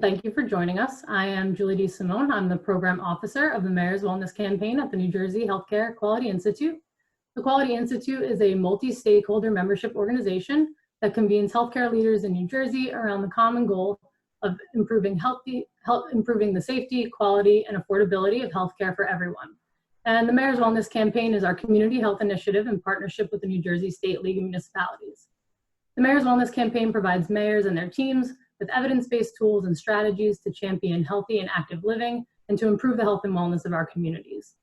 Thank you for joining us. I am Julie D. Simone. I'm the Program Officer of the Mayor's Wellness Campaign at the New Jersey Healthcare Quality Institute. The Quality Institute is a multi-stakeholder membership organization that convenes healthcare leaders in New Jersey around the common goal of improving the safety, quality, and affordability of healthcare for everyone. And the Mayor's Wellness Campaign is our community health initiative in partnership with the New Jersey State League of Municipalities. The Mayor's Wellness Campaign provides mayors and their teams with evidence-based tools and strategies to champion healthy and active living and to improve the health and wellness of our communities.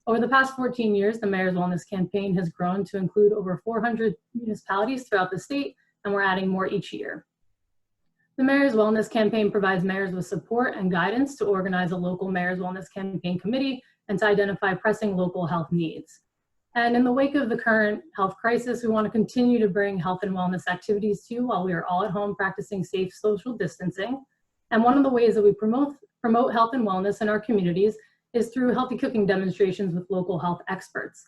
Over the past 14 years, the Mayor's Wellness Campaign has grown to include over 400 municipalities throughout the state, and we're adding more each year. The Mayor's Wellness Campaign provides mayors with support and guidance to organize a local Mayor's Wellness Campaign committee and to identify pressing local health needs. And in the wake of the current health crisis, we want to continue to bring health and wellness activities to you while we are all at home practicing safe social distancing. And one of the ways that we promote health and wellness in our communities is through healthy cooking demonstrations with local health experts.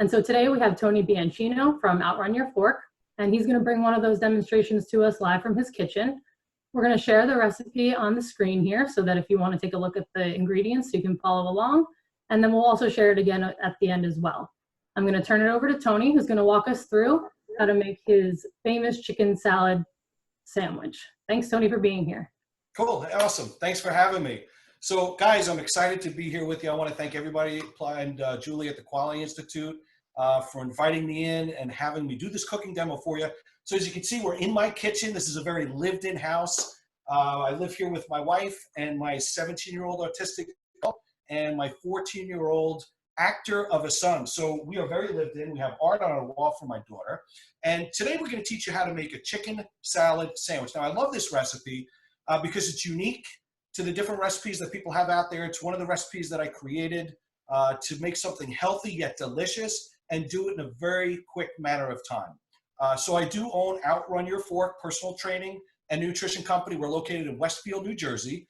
And so today we have Tony Bianchino from Outrun Your Fork, and he's going to bring one of those demonstrations to us live from his kitchen. We're going to share the recipe on the screen here so that if you want to take a look at the ingredients, you can follow along. And then we'll also share it again at the end as well. I'm going to turn it over to Tony, who's going to walk us through how to make his famous chicken salad sandwich. Thanks, Tony, for being here. Cool. Awesome. Thanks for having me. So, guys, I'm excited to be here with you. I want to thank everybody and Julie at the Quality Institute for inviting me in and having me do this cooking demo for you. So, as you can see, we're in my kitchen. This is a very lived-in house. I live here with my wife and my 17-year-old autistic girl and my 14-year-old actor of a son. So we are very lived in. We have art on our wall for my daughter. And today we're going to teach you how to make a chicken salad sandwich. Now I love this recipe because it's unique to the different recipes that people have out there. It's one of the recipes that I created to make something healthy yet delicious and do it in a very quick matter of time. So I do own Outrun Your Fork personal training and nutrition company. We're located in Westfield, New Jersey.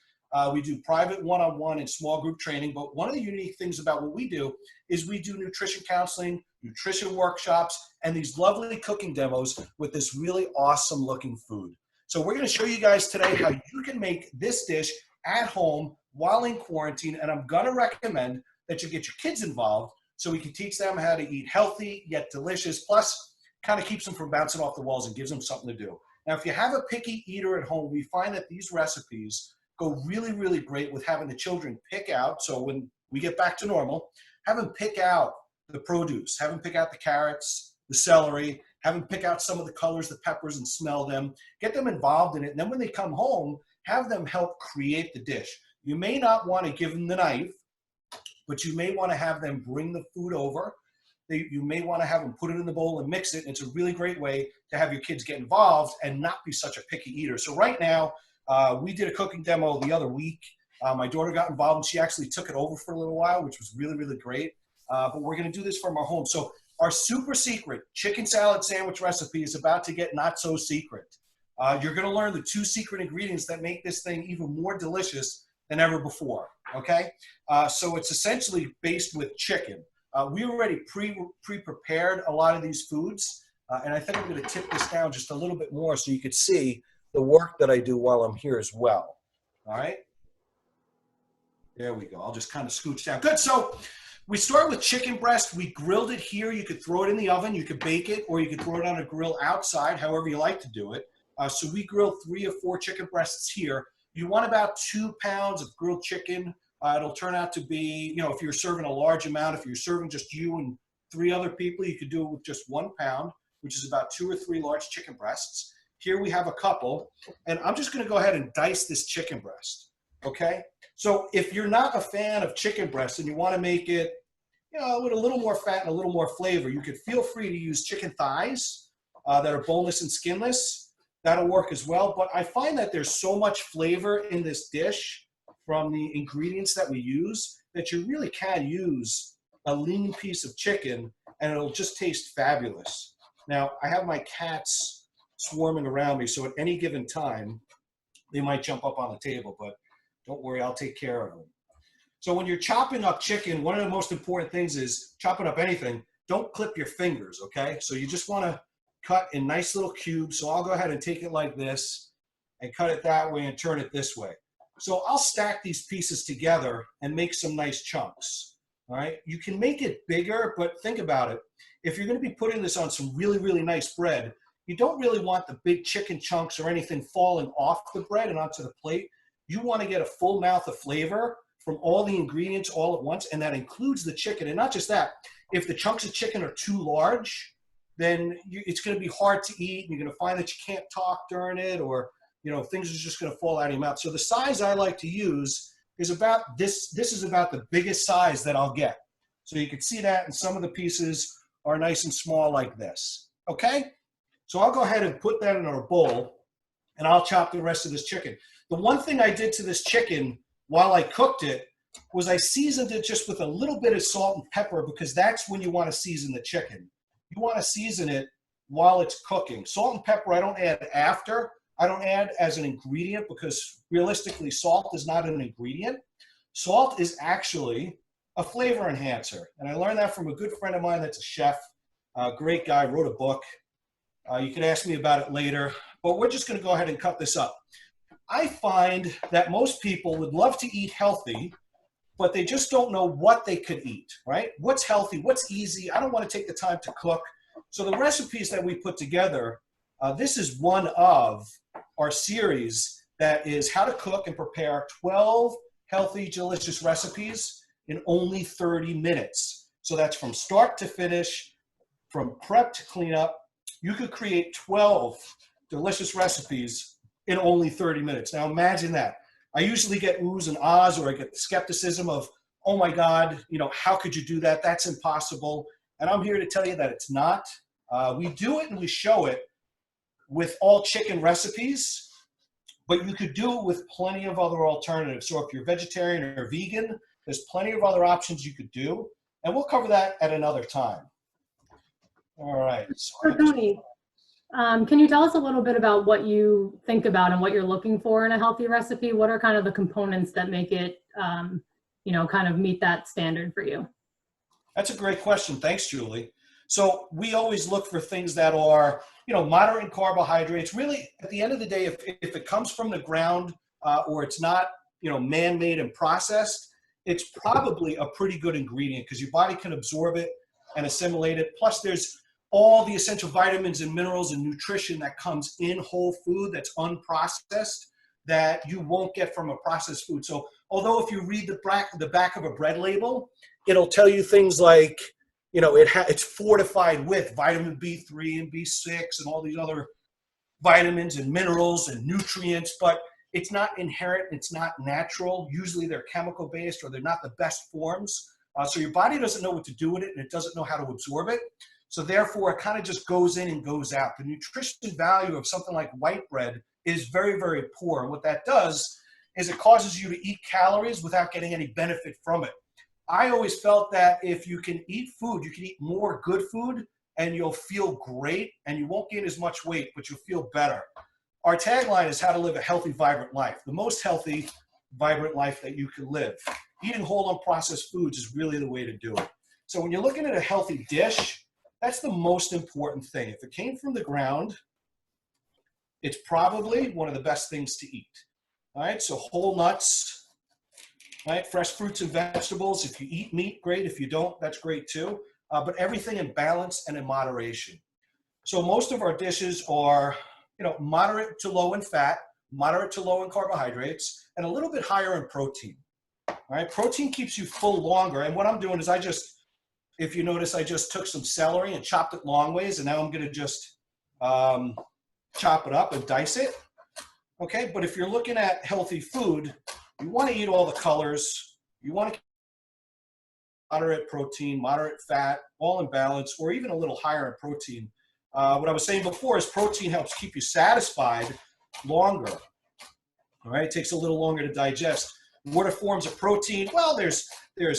We do private one-on-one and small group training, but one of the unique things about what we do is we do nutrition counseling, nutrition workshops, and these lovely cooking demos with this really awesome looking food. So we're going to show you guys today how you can make this dish at home while in quarantine, and I'm going to recommend that you get your kids involved so we can teach them how to eat healthy yet delicious, plus kind of keeps them from bouncing off the walls and gives them something to do. Now, if you have a picky eater at home, we find that these recipes go really, really great with having the children pick out. So when we get back to normal, have them pick out the produce, have them pick out the carrots, the celery, have them pick out some of the colors, the peppers, and smell them. Get them involved in it. And then when they come home, have them help create the dish. You may not want to give them the knife, but you may want to have them bring the food over. You may want to have them put it in the bowl and mix it. And it's a really great way to have your kids get involved and not be such a picky eater. So right now, we did a cooking demo the other week. My daughter got involved and she actually took it over for a little while, which was really, really great. But we're going to do this from our home. So our super secret chicken salad sandwich recipe is about to get not so secret. You're going to learn the 2 secret ingredients that make this thing even more delicious than ever before. Okay? So it's essentially based with chicken. We already pre-prepared a lot of these foods. And I think I'm going to tip this down just a little bit more so you could see the work that I do while I'm here as well. All right. There we go. I'll just kind of scooch down. Good. So we start with chicken breast. We grilled it here. You could throw it in the oven. You could bake it, or you could throw it on a grill outside, however you like to do it. So we grilled 3 or 4 chicken breasts here. You want about 2 pounds of grilled chicken. It'll turn out to be, you know, if you're serving a large amount, if you're serving just you and 3 other people, you could do it with just 1 pound, which is about 2 or 3 large chicken breasts. Here we have a couple, and I'm just going to go ahead and dice this chicken breast, okay? So if you're not a fan of chicken breast and you want to make it, you know, with a little more fat and a little more flavor, you could feel free to use chicken thighs that are boneless and skinless. That'll work as well, but I find that there's so much flavor in this dish from the ingredients that we use that you really can use a lean piece of chicken and it'll just taste fabulous. Now, I have my cats swarming around me, so at any given time, they might jump up on the table, but don't worry, I'll take care of them. So when you're chopping up chicken, one of the most important things is chopping up anything, don't clip your fingers, okay? So you just want to cut in nice little cubes. So I'll go ahead and take it like this and cut it that way and turn it this way. So I'll stack these pieces together and make some nice chunks. All right. You can make it bigger, but think about it. If you're going to be putting this on some really, really nice bread, you don't really want the big chicken chunks or anything falling off the bread and onto the plate. You want to get a full mouth of flavor from all the ingredients all at once, and that includes the chicken. And not just that, if the chunks of chicken are too large, then it's going to be hard to eat, and you're going to find that you can't talk during it, or things are just going to fall out of your mouth. So the size I like to use is about this. This is about the biggest size that I'll get. So you can see that, and some of the pieces are nice and small like this. Okay? So I'll go ahead and put that in our bowl, and I'll chop the rest of this chicken. The one thing I did to this chicken while I cooked it was I seasoned it just with a little bit of salt and pepper, because that's when you want to season the chicken. You want to season it while it's cooking. Salt and pepper I don't add after. I don't add as an ingredient, because realistically salt is not an ingredient. Salt is actually a flavor enhancer. And I learned that from a good friend of mine that's a chef, a great guy, wrote a book. You can ask me about it later, but we're just going to go ahead and cut this up. I find that most people would love to eat healthy, but they just don't know what they could eat, right? What's healthy, what's easy? I don't want to take the time to cook. So the recipes that we put together, this is one of our series that is how to cook and prepare 12 healthy, delicious recipes in only 30 minutes. So that's from start to finish, from prep to cleanup. You could create 12 delicious recipes in only 30 minutes. Now imagine that. I usually get oohs and ahs, or I get the skepticism of, oh my God, how could you do that? That's impossible. And I'm here to tell you that it's not. We do it and we show it with all chicken recipes, but you could do it with plenty of other alternatives. So if you're vegetarian or vegan, there's plenty of other options you could do. And we'll cover that at another time. All right. So Tony, can you tell us a little bit about what you think about and what you're looking for in a healthy recipe? What are kind of the components that make it, kind of meet that standard for you? That's a great question. Thanks, Julie. So we always look for things that are, moderate in carbohydrates. Really, at the end of the day, if it comes from the ground or it's not, man-made and processed, it's probably a pretty good ingredient, because your body can absorb it and assimilate it. Plus, there's all the essential vitamins and minerals and nutrition that comes in whole food that's unprocessed that you won't get from a processed food. So although if you read the back of a bread label, it'll tell you things like, it's fortified with vitamin B3 and B6 and all these other vitamins and minerals and nutrients, but it's not inherent, it's not natural. Usually they're chemical based, or they're not the best forms. So your body doesn't know what to do with it, and it doesn't know how to absorb it. So therefore, it kind of just goes in and goes out. The nutrition value of something like white bread is very, very poor. And what that does is it causes you to eat calories without getting any benefit from it. I always felt that if you can eat food, you can eat more good food, and you'll feel great, and you won't gain as much weight, but you'll feel better. Our tagline is how to live a healthy, vibrant life, the most healthy, vibrant life that you can live. Eating whole unprocessed foods is really the way to do it. So when you're looking at a healthy dish, that's the most important thing. If it came from the ground, it's probably one of the best things to eat. All right, so whole nuts, right? Fresh fruits and vegetables. If you eat meat, great. If you don't, that's great too. But everything in balance and in moderation. So most of our dishes are, moderate to low in fat, moderate to low in carbohydrates, and a little bit higher in protein. All right, protein keeps you full longer. And what I'm doing is if you notice, I just took some celery and chopped it long ways, and now I'm going to just chop it up and dice it. Okay, but if you're looking at healthy food, you want to eat all the colors. You want to moderate protein, moderate fat, all in balance, or even a little higher in protein. What I was saying before is protein helps keep you satisfied longer. All right, it takes a little longer to digest. What are forms of protein? Well, there's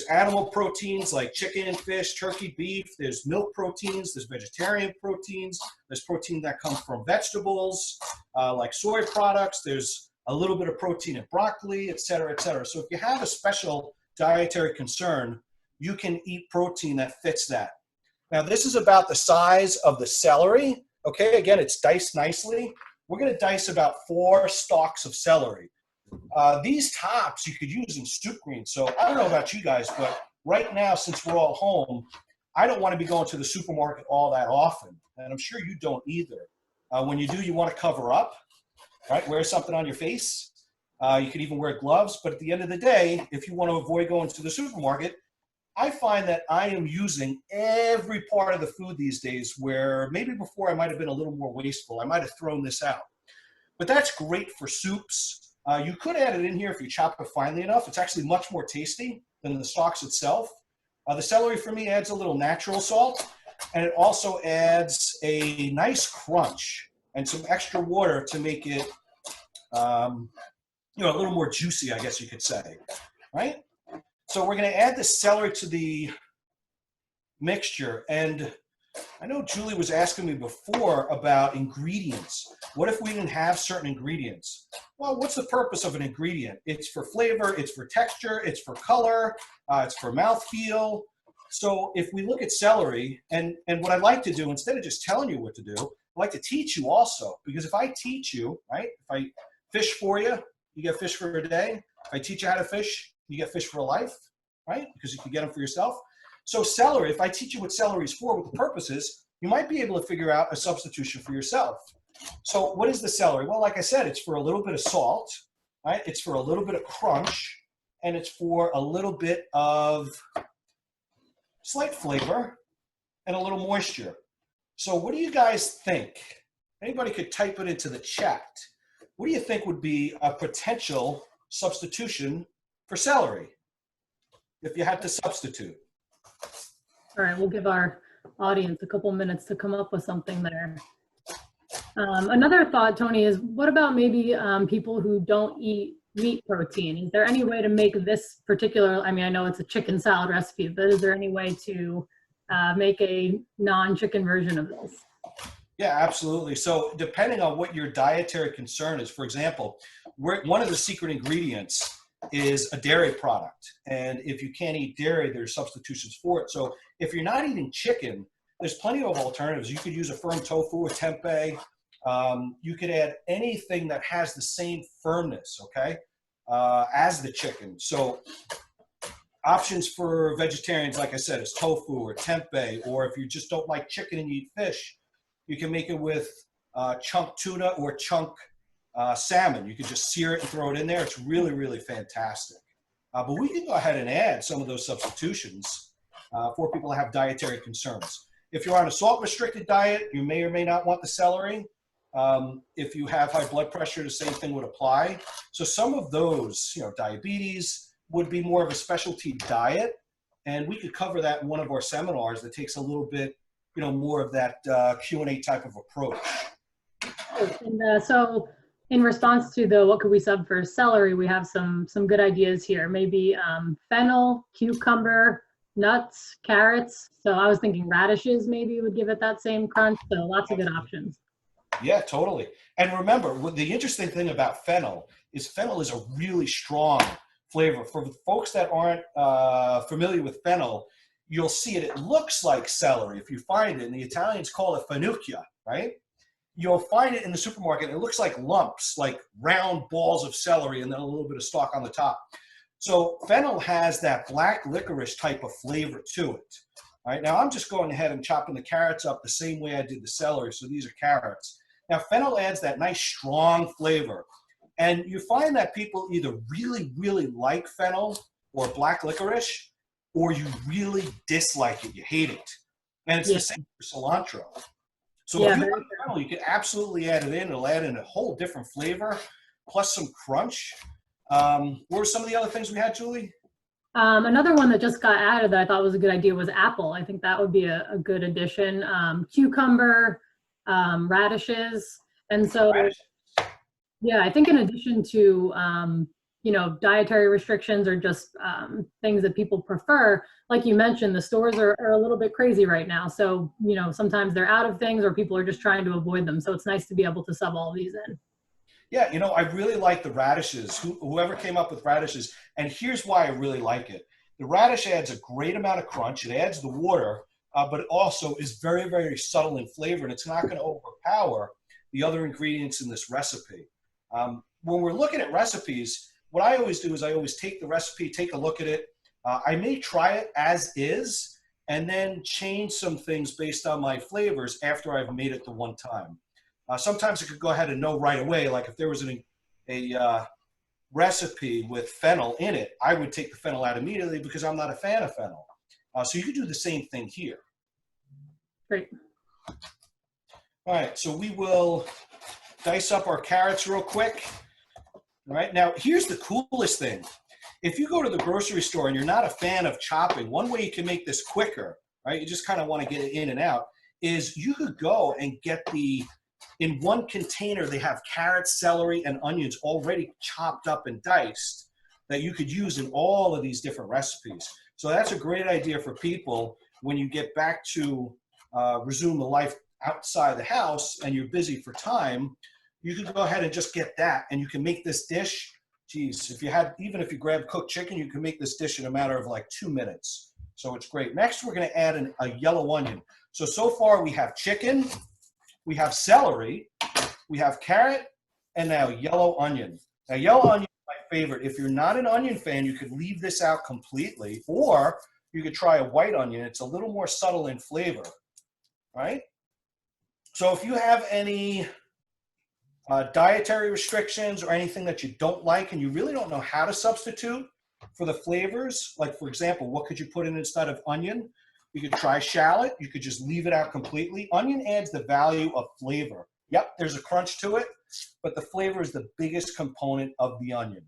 animal proteins like chicken, fish, turkey, beef. There's milk proteins. There's vegetarian proteins. There's protein that comes from vegetables, like soy products. There's a little bit of protein in broccoli, et cetera, et cetera. So if you have a special dietary concern, you can eat protein that fits that. Now, this is about the size of the celery. Okay, again, it's diced nicely. We're going to dice about 4 stalks of celery. These tops you could use in soup greens. So I don't know about you guys, but right now, since we're all home, I don't want to be going to the supermarket all that often. And I'm sure you don't either. When you do, you want to cover up, right? Wear something on your face. You could even wear gloves. But at the end of the day, if you want to avoid going to the supermarket, I find that I am using every part of the food these days where maybe before I might have been a little more wasteful. I might have thrown this out. But that's great for soups. You could add it in here if you chop it finely enough. It's actually much more tasty than the stalks itself. The celery for me adds a little natural salt, and it also adds a nice crunch and some extra water to make it, a little more juicy, I guess you could say, right? So we're going to add the celery to the mixture. And I know Julie was asking me before about ingredients. What if we didn't have certain ingredients? Well, what's the purpose of an ingredient? It's for flavor, it's for texture, it's for color, it's for mouthfeel. So if we look at celery, and what I like to do, instead of just telling you what to do, I like to teach you also. Because if I teach you, right, if I fish for you, you get fish for a day. If I teach you how to fish, you get fish for a life, right? Because you can get them for yourself. So celery, if I teach you what celery is for, what the purpose is, you might be able to figure out a substitution for yourself. So what is the celery? Well, like I said, it's for a little bit of salt, right? It's for a little bit of crunch, and it's for a little bit of slight flavor and a little moisture. So what do you guys think? Anybody could type it into the chat. What do you think would be a potential substitution for celery if you had to substitute? All right, we'll give our audience a couple minutes to come up with something there. Another thought, Tony, is what about maybe people who don't eat meat protein? Is there any way to make this particular, I mean, I know it's a chicken salad recipe, but is there any way to make a non-chicken version of this? Yeah, absolutely. So depending on what your dietary concern is, for example, one of the secret ingredients is a dairy product. And if you can't eat dairy, there's substitutions for it. So if you're not eating chicken, there's plenty of alternatives. You could use a firm tofu or tempeh. You could add anything that has the same firmness, okay, as the chicken. So options for vegetarians, like I said, is tofu or tempeh, or if you just don't like chicken and you eat fish, you can make it with chunk tuna or chunk salmon. You can just sear it and throw it in there. It's really, really fantastic. But we can go ahead and add some of those substitutions for people that have dietary concerns. If you're on a salt-restricted diet, you may or may not want the celery. If you have high blood pressure, the same thing would apply. So some of those, diabetes would be more of a specialty diet. And we could cover that in one of our seminars that takes a little bit, more of that Q&A type of approach. And so in response to the what could we sub for celery, we have some good ideas here. Maybe fennel, cucumber, nuts, carrots. So I was thinking radishes maybe would give it that same crunch. So lots of good options. Yeah, totally. And remember, the interesting thing about fennel is a really strong flavor. For folks that aren't familiar with fennel, you'll see it. It looks like celery. If you find it, and the Italians call it fenugreia, right? You'll find it in the supermarket. It looks like lumps, like round balls of celery, and then a little bit of stalk on the top. So fennel has that black licorice type of flavor to it. All right, now I'm just going ahead and chopping the carrots up the same way I did the celery. So these are carrots. Now fennel adds that nice strong flavor. And you find that people either really, really like fennel or black licorice, or you really dislike it, you hate it. And it's the same for cilantro. So if you like fennel, you can absolutely add it in. It'll add in a whole different flavor, plus some crunch. What were some of the other things we had, Julie? Another one that just got added that I thought was a good idea was apple. I think that would be a good addition. Cucumber, radishes. And so, yeah, I think in addition to, dietary restrictions or just things that people prefer, like you mentioned, the stores are a little bit crazy right now. So, sometimes they're out of things or people are just trying to avoid them. So it's nice to be able to sub all these in. Yeah, I really like the radishes, whoever came up with radishes. And here's why I really like it. The radish adds a great amount of crunch. It adds the water, but it also is very, very subtle in flavor, and it's not going to overpower the other ingredients in this recipe. when we're looking at recipes, what I always do is I always take the recipe, take a look at it. I may try it as is, and then change some things based on my flavors after I've made it the one time. Sometimes I could go ahead and know right away, like if there was a recipe with fennel in it, I would take the fennel out immediately because I'm not a fan of fennel. So you could do the same thing here. Great. All right, so we will dice up our carrots real quick. All right, now here's the coolest thing. If you go to the grocery store and you're not a fan of chopping, one way you can make this quicker, right? You just kind of want to get it in and out, is you could go and get in one container, they have carrots, celery, and onions already chopped up and diced that you could use in all of these different recipes. So that's a great idea for people when you get back to resume the life outside the house and you're busy for time. You can go ahead and just get that, and you can make this dish. Geez, even if you grab cooked chicken, you can make this dish in a matter of like 2 minutes. So it's great. Next, we're going to add a yellow onion. So far we have chicken, we have celery, we have carrot, and now yellow onion. Now, yellow onion is my favorite. If you're not an onion fan, you could leave this out completely, or you could try a white onion. It's a little more subtle in flavor, right? So if you have any dietary restrictions or anything that you don't like and you really don't know how to substitute for the flavors, like for example, what could you put in instead of onion? You could try shallot. You could just leave it out completely. Onion adds the value of flavor. Yep, there's a crunch to it, but the flavor is the biggest component of the onion.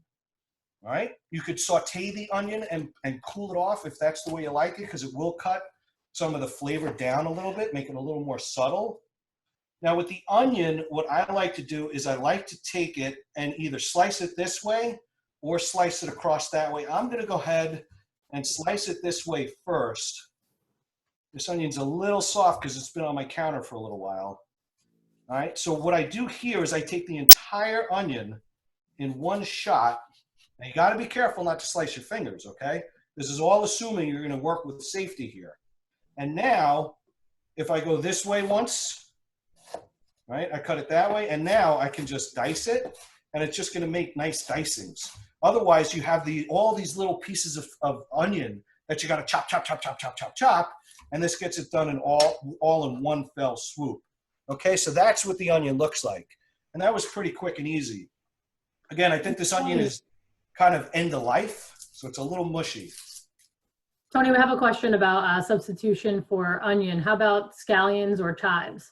All right, you could saute the onion and cool it off if that's the way you like it, because it will cut some of the flavor down a little bit, make it a little more subtle. Now with the onion, what I like to do is I like to take it and either slice it this way or slice it across that way. I'm going to go ahead and slice it this way first. This onion's a little soft because it's been on my counter for a little while. All right, so what I do here is I take the entire onion in one shot. Now you got to be careful not to slice your fingers, okay? This is all assuming you're going to work with safety here. And now, if I go this way once, right, I cut it that way, and now I can just dice it, and it's just going to make nice dicings. Otherwise, you have all these little pieces of onion that you got to chop, chop, chop, chop, chop, chop, chop, and this gets it done in all in one fell swoop. Okay, so that's what the onion looks like, and that was pretty quick and easy. Again, I think this onion is kind of end of life, so it's a little mushy. Tony, we have a question about substitution for onion. How about scallions or chives?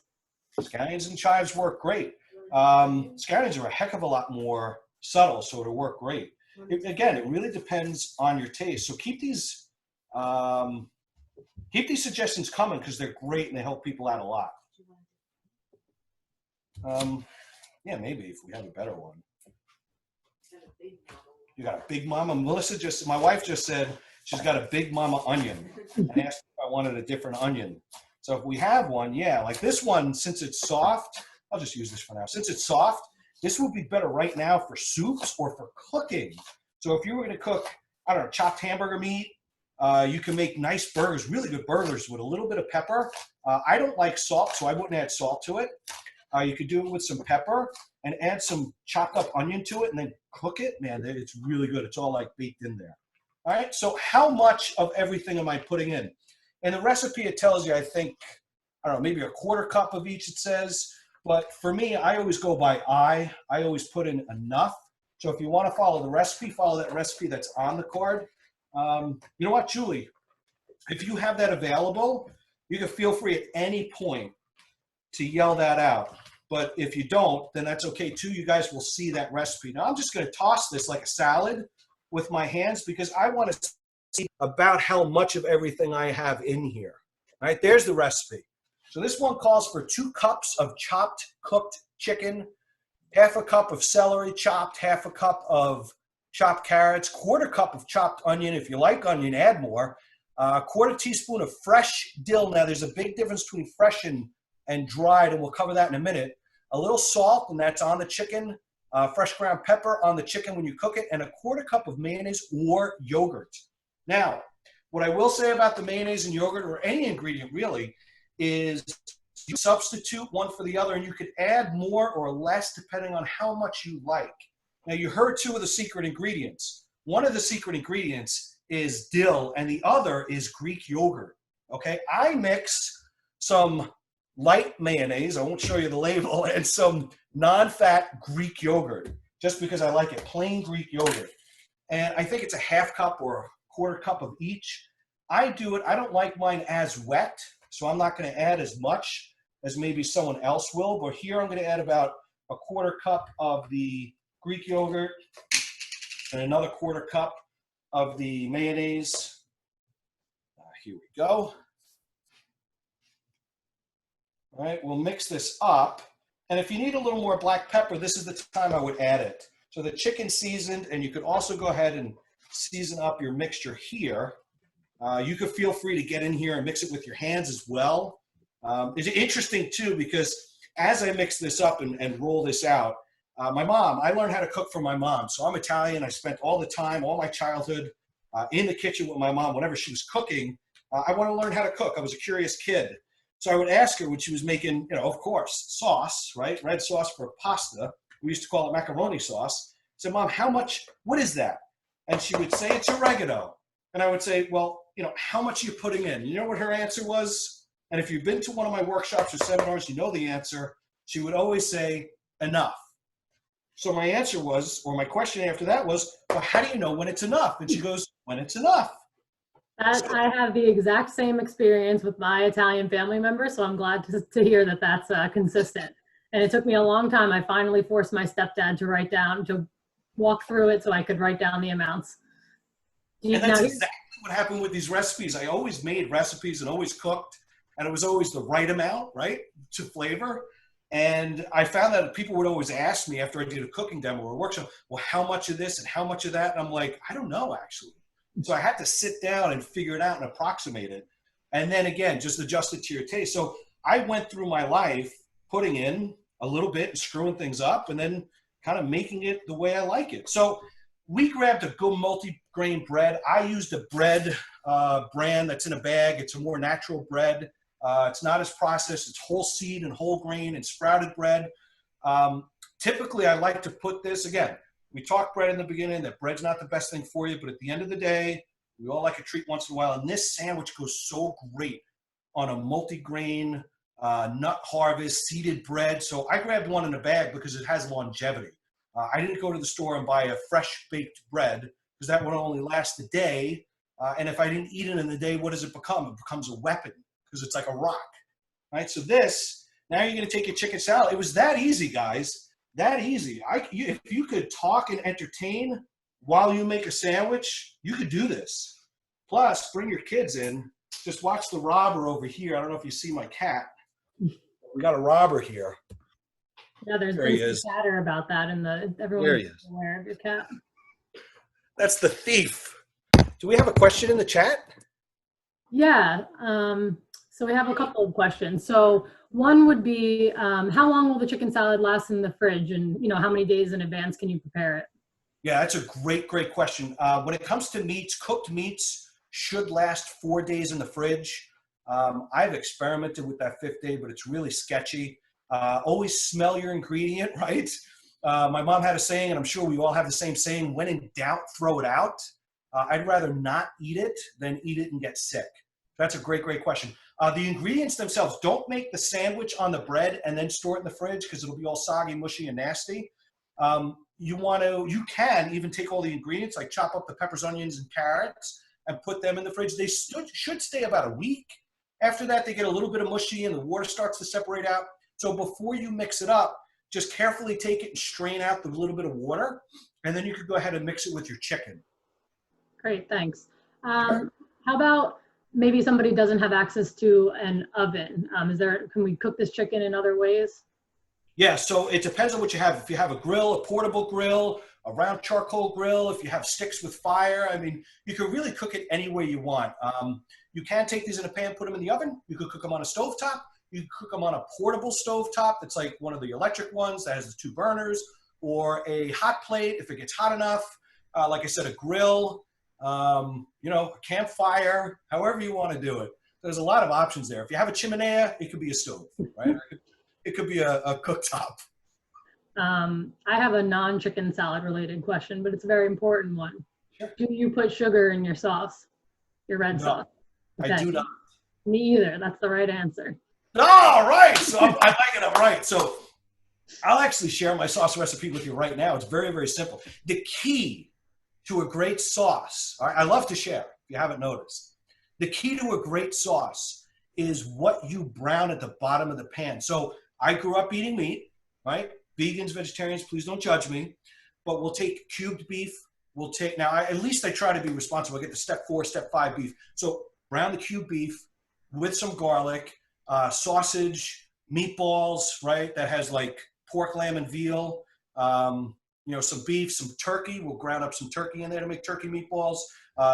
Scallions and chives work great. Scallions are a heck of a lot more subtle, so it'll work great. Again, it really depends on your taste. So keep these suggestions coming because they're great and they help people out a lot. Yeah, maybe if we have a better one. You got a big mama? My wife just said she's got a big mama onion. I asked if I wanted a different onion. So if we have one, yeah, like this one, since it's soft, I'll just use this for now. Since it's soft, this would be better right now for soups or for cooking. So if you were going to cook, I don't know, chopped hamburger meat, you can make nice burgers, really good burgers with a little bit of pepper. I don't like salt, so I wouldn't add salt to it. You could do it with some pepper and add some chopped up onion to it and then cook it. Man, it's really good. It's all like baked in there. All right, so how much of everything am I putting in? In the recipe, it tells you, I think, I don't know, maybe a quarter cup of each, it says. But for me, I always go by eye. I always put in enough. So if you want to follow the recipe, follow that recipe that's on the card. You know what, Julie? If you have that available, you can feel free at any point to yell that out. But if you don't, then that's okay too. You guys will see that recipe. Now I'm just going to toss this like a salad with my hands because I want to see about how much of everything I have in here. All right, there's the recipe. So this one calls for 2 cups of chopped cooked chicken, half a cup of celery chopped, half a cup of chopped carrots, quarter cup of chopped onion. If you like onion, add more. Quarter teaspoon of fresh dill. Now there's a big difference between fresh and dried, and we'll cover that in a minute. A little salt, and that's on the chicken. Fresh ground pepper on the chicken when you cook it, and a quarter cup of mayonnaise or yogurt. Now, what I will say about the mayonnaise and yogurt, or any ingredient really, is you substitute one for the other, and you could add more or less depending on how much you like. Now you heard two of the secret ingredients. One of the secret ingredients is dill and the other is Greek yogurt. Okay, I mixed some light mayonnaise, I won't show you the label, and some non-fat Greek yogurt, just because I like it, plain Greek yogurt. And I think it's a half cup or a quarter cup of each. I do it, I don't like mine as wet, so I'm not gonna add as much as maybe someone else will, but here I'm gonna add about a quarter cup of the Greek yogurt and another quarter cup of the mayonnaise. Here we go. All right, we'll mix this up. And if you need a little more black pepper, this is the time I would add it. So the chicken's seasoned, and you could also go ahead and season up your mixture here. You could feel free to get in here and mix it with your hands as well. It's interesting too, because as I mix this up and roll this out, my mom, I learned how to cook from my mom. So I'm Italian. I spent all the time, all my childhood in the kitchen with my mom. Whenever she was cooking, I want to learn how to cook. I was a curious kid. So I would ask her when she was making, you know, of course, sauce, right? Red sauce for pasta. We used to call it macaroni sauce. I said, Mom, how much, what is that? And she would say, it's oregano. And I would say, well, you know, how much are you putting in? You know what her answer was? And if you've been to one of my workshops or seminars, you know the answer. She would always say, enough. So my answer was, or my question after that was, well, how do you know when it's enough? And she goes, when it's enough. I have the exact same experience with my Italian family members, so I'm glad to hear that that's consistent. And it took me a long time. I finally forced my stepdad to walk through it so I could write down the amounts. And that's exactly what happened with these recipes. I always made recipes and always cooked, and it was always the right amount, right, to flavor. And I found that people would always ask me after I did a cooking demo or a workshop, well, how much of this and how much of that? And I'm like, I don't know, actually. So I had to sit down and figure it out and approximate it. And then again, just adjust it to your taste. So I went through my life putting in a little bit and screwing things up and then kind of making it the way I like it. So we grabbed a good multi-grain bread. I used a bread brand that's in a bag. It's a more natural bread. It's not as processed. It's whole seed and whole grain and sprouted bread. Typically, I like to put this, again, we talked bread in the beginning, that bread's not the best thing for you, but at the end of the day, we all like a treat once in a while. And this sandwich goes so great on a multi-grain, nut harvest, seeded bread. So I grabbed one in a bag because it has longevity. I didn't go to the store and buy a fresh baked bread because that would only last a day. And if I didn't eat it in the day, what does it become? It becomes a weapon because it's like a rock, right? So this, now you're going to take your chicken salad. It was that easy, guys. That easy. If you could talk and entertain while you make a sandwich, you could do this. Plus, bring your kids in. Just watch the robber over here. I don't know if you see my cat. We got a robber here. Yeah, there's been some chatter about that, and everyone's aware of your cat. That's the thief. Do we have a question in the chat? Yeah. So we have a couple of questions. So one would be, how long will the chicken salad last in the fridge? And, you know, how many days in advance can you prepare it? Yeah, that's a great question. When it comes to meats, cooked meats should last 4 days in the fridge. I've experimented with that 5th day, but it's really sketchy. Always smell your ingredient, right? My mom had a saying, and I'm sure we all have the same saying, when in doubt, throw it out. I'd rather not eat it than eat it and get sick. That's a great question. The ingredients themselves, don't make the sandwich on the bread and then store it in the fridge because it'll be all soggy, mushy, and nasty. You can even take all the ingredients, like chop up the peppers, onions, and carrots and put them in the fridge. They should stay about a week. After that, they get a little bit of mushy and the water starts to separate out. So before you mix it up, just carefully take it and strain out the little bit of water, and then you could go ahead and mix it with your chicken. Great, thanks. How about maybe somebody doesn't have access to an oven? Can we cook this chicken in other ways? Yeah, so it depends on what you have. If you have a grill, a portable grill, a round charcoal grill, if you have sticks with fire, I mean, you can really cook it any way you want. You can take these in a pan, put them in the oven. You could cook them on a stovetop. You could cook them on a portable stovetop that's like one of the electric ones that has the 2 burners, or a hot plate if it gets hot enough. Like I said, a grill, you know, a campfire, however you want to do it. There's a lot of options there. If you have a chimenea, it could be a stove, right? It could be a cooktop. I have a non-chicken salad related question, but it's a very important one. Sure. Do you put sugar in your sauce, your red No, sauce? I do not. Me either. That's the right answer. All right. So I like it. I'm right. So I'll actually share my sauce recipe with you right now. It's very, very simple. The key to a great sauce, all right, I love to share, if you haven't noticed. The key to a great sauce is what you brown at the bottom of the pan. So I grew up eating meat, right? Vegans, vegetarians, please don't judge me. But we'll take cubed beef. We'll take, now at least I try to be responsible. I get the step 4, step 5 beef. So brown the cubed beef with some garlic, sausage, meatballs, right? That has like pork, lamb, and veal. Some beef, some turkey. We'll ground up some turkey in there to make turkey meatballs.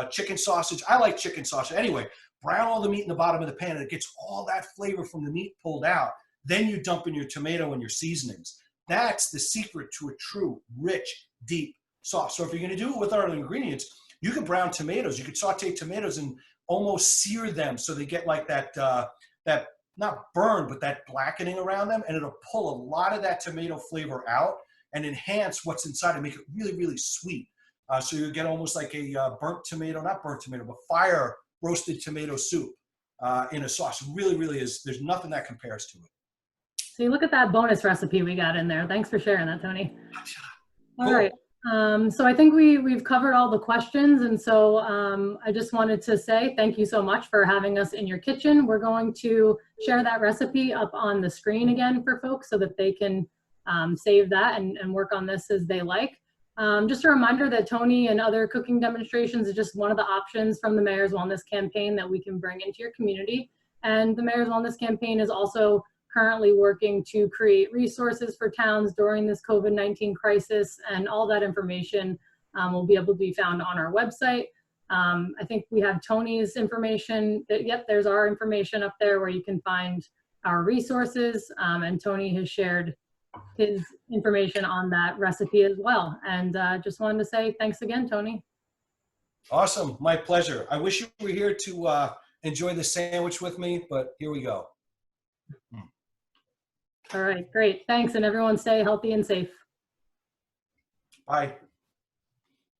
Chicken sausage. I like chicken sausage. Anyway, brown all the meat in the bottom of the pan, and it gets all that flavor from the meat pulled out. Then you dump in your tomato and your seasonings. That's the secret to a true, rich, deep sauce. So if you're going to do it with other ingredients, you can brown tomatoes. You could saute tomatoes and almost sear them so they get like that not burned, but that blackening around them, and it'll pull a lot of that tomato flavor out and enhance what's inside and make it really, really sweet. So you get almost like a not burnt tomato, but fire roasted tomato soup in a sauce. Really, really is. There's nothing that compares to it. So you look at that bonus recipe we got in there. Thanks for sharing that, Tony. All Cool. right. So I think we've covered all the questions. And so I just wanted to say thank you so much for having us in your kitchen. We're going to share that recipe up on the screen again for folks so that they can save that and work on this as they like. Just a reminder that Tony and other cooking demonstrations is just one of the options from the Mayor's Wellness Campaign that we can bring into your community. And the Mayor's Wellness Campaign is also currently working to create resources for towns during this COVID-19 crisis, and all that information will be able to be found on our website. I think we have Tony's information. Yep, there's our information up there where you can find our resources, and Tony has shared his information on that recipe as well. And just wanted to say thanks again, Tony. Awesome, my pleasure. I wish you were here to enjoy the sandwich with me, but here we go. All right, great. Thanks, and everyone stay healthy and safe. Bye.